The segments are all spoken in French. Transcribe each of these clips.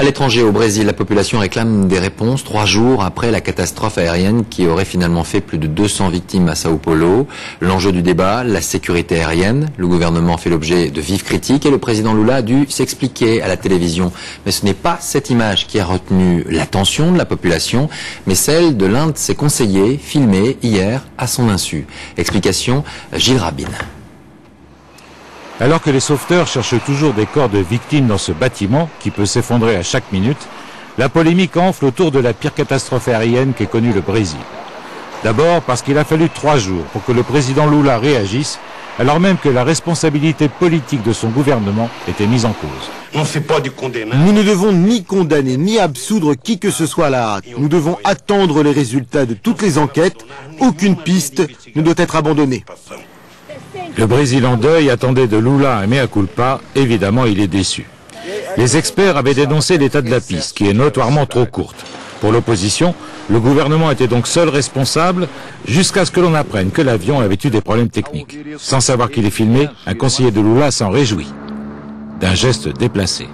À l'étranger, au Brésil, la population réclame des réponses 3 jours après la catastrophe aérienne qui aurait finalement fait plus de 200 victimes à Sao Paulo. L'enjeu du débat, la sécurité aérienne. Le gouvernement fait l'objet de vives critiques et le président Lula a dû s'expliquer à la télévision. Mais ce n'est pas cette image qui a retenu l'attention de la population, mais celle de l'un de ses conseillers, filmé hier à son insu. Explication, Gilles Rabin. Alors que les sauveteurs cherchent toujours des corps de victimes dans ce bâtiment, qui peut s'effondrer à chaque minute, la polémique enfle autour de la pire catastrophe aérienne qu'ait connue le Brésil. D'abord parce qu'il a fallu 3 jours pour que le président Lula réagisse, alors même que la responsabilité politique de son gouvernement était mise en cause. Nous ne devons ni condamner ni absoudre qui que ce soit à la hâte. Nous devons attendre les résultats de toutes les enquêtes. Aucune piste ne doit être abandonnée. Le Brésil en deuil attendait de Lula un mea culpa. Évidemment, il est déçu. Les experts avaient dénoncé l'état de la piste, qui est notoirement trop courte. Pour l'opposition, le gouvernement était donc seul responsable, jusqu'à ce que l'on apprenne que l'avion avait eu des problèmes techniques. Sans savoir qu'il est filmé, un conseiller de Lula s'en réjouit. D'un geste déplacé.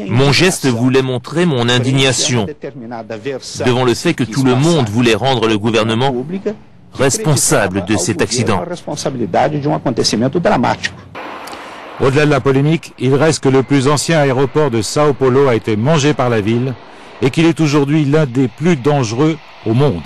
Mon geste voulait montrer mon indignation devant le fait que tout le monde voulait rendre le gouvernement responsable de cet accident. Au-delà de la polémique, il reste que le plus ancien aéroport de Sao Paulo a été mangé par la ville et qu'il est aujourd'hui l'un des plus dangereux au monde.